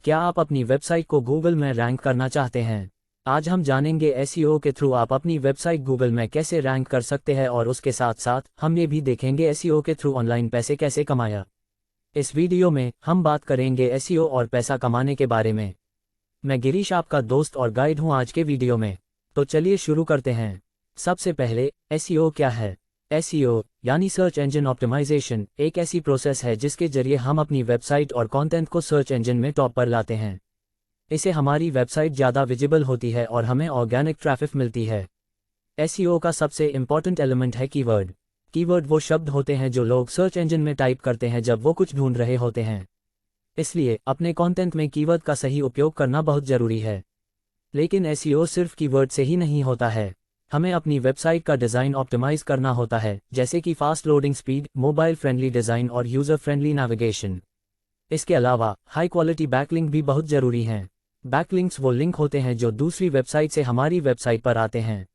क्या आप अपनी वेबसाइट को गूगल में रैंक करना चाहते हैं? आज हम जानेंगे एसईओ के थ्रू आप अपनी वेबसाइट गूगल में कैसे रैंक कर सकते हैं और उसके साथ साथ हम ये भी देखेंगे एसईओ के थ्रू ऑनलाइन पैसे कैसे कमाया। इस वीडियो में हम बात करेंगे एसईओ और पैसा कमाने के बारे में। मैं गिरीश आपका दोस्त और गाइड हूं आज के वीडियो में। तो चलिए शुरू करते हैं। सबसे पहले एसईओ क्या है? एसईओ यानी सर्च इंजन ऑप्टिमाइजेशन एक ऐसी प्रोसेस है जिसके जरिए हम अपनी वेबसाइट और कंटेंट को सर्च इंजन में टॉप पर लाते हैं। इससे हमारी वेबसाइट ज़्यादा विजिबल होती है और हमें ऑर्गेनिक ट्रैफिक मिलती है। एसईओ का सबसे इम्पॉर्टेंट एलिमेंट है कीवर्ड। कीवर्ड वो शब्द होते हैं जो लोग सर्च इंजन में टाइप करते हैं जब वो कुछ ढूंढ रहे होते हैं। इसलिए अपने कंटेंट में कीवर्ड का सही उपयोग करना बहुत ज़रूरी है। लेकिन एसईओ सिर्फ कीवर्ड से ही नहीं होता है। हमें अपनी वेबसाइट का डिज़ाइन ऑप्टिमाइज़ करना होता है, जैसे कि fast loading speed, mobile friendly design और यूज़र फ्रेंडली नेविगेशन। इसके अलावा हाई क्वालिटी बैकलिंक भी बहुत ज़रूरी हैं। बैकलिंक्स वो लिंक होते हैं जो दूसरी वेबसाइट से हमारी वेबसाइट पर आते हैं।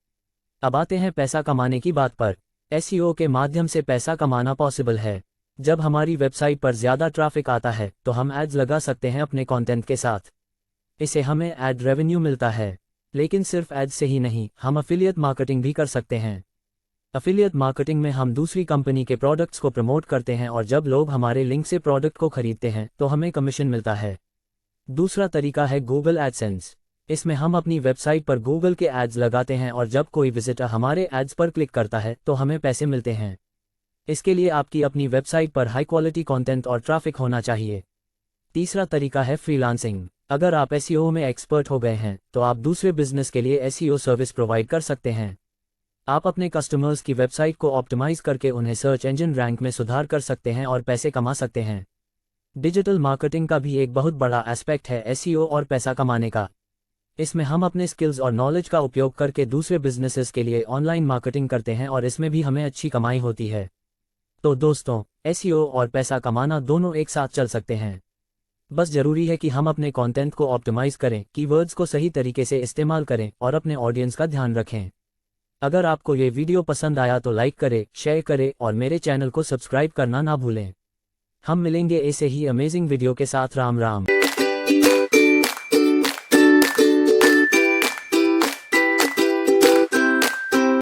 अब आते हैं पैसा कमाने की बात पर। एसईओ के माध्यम से पैसा कमाना पॉसिबल है। जब हमारी वेबसाइट पर ज़्यादा ट्रैफिक आता है तो हम एड्स लगा सकते हैं अपने कंटेंट के साथ। इससे हमें एड रेवेन्यू मिलता है। लेकिन सिर्फ एड्स से ही नहीं, हम अफिलिएट मार्केटिंग भी कर सकते हैं। अफिलिएट मार्केटिंग में हम दूसरी कंपनी के प्रोडक्ट्स को प्रमोट करते हैं और जब लोग हमारे लिंक से प्रोडक्ट को खरीदते हैं तो हमें कमीशन मिलता है। दूसरा तरीका है गूगल एडसेंस। इसमें हम अपनी वेबसाइट पर गूगल के एड्स लगाते हैं और जब कोई विजिटर हमारे एड्स पर क्लिक करता है तो हमें पैसे मिलते हैं। इसके लिए आपकी अपनी वेबसाइट पर हाई क्वालिटी कंटेंट और ट्रैफिक होना चाहिए। तीसरा तरीका है फ्रीलांसिंग। अगर आप एसईओ में एक्सपर्ट हो गए हैं तो आप दूसरे बिजनेस के लिए एसईओ सर्विस प्रोवाइड कर सकते हैं। आप अपने कस्टमर्स की वेबसाइट को ऑप्टिमाइज करके उन्हें सर्च इंजन रैंक में सुधार कर सकते हैं और पैसे कमा सकते हैं। डिजिटल मार्केटिंग का भी एक बहुत बड़ा एस्पेक्ट है एसईओ और पैसा कमाने का। इसमें हम अपने स्किल्स और नॉलेज का उपयोग करके दूसरे बिजनेसेस के लिए ऑनलाइन मार्केटिंग करते हैं और इसमें भी हमें अच्छी कमाई होती है। तो दोस्तों, एसईओ और पैसा कमाना दोनों एक साथ चल सकते हैं। बस ज़रूरी है कि हम अपने कंटेंट को ऑप्टिमाइज़ करें, कीवर्ड्स को सही तरीके से इस्तेमाल करें और अपने ऑडियंस का ध्यान रखें। अगर आपको ये वीडियो पसंद आया तो लाइक करें, शेयर करें और मेरे चैनल को सब्सक्राइब करना ना भूलें। हम मिलेंगे ऐसे ही अमेजिंग वीडियो के साथ। राम राम।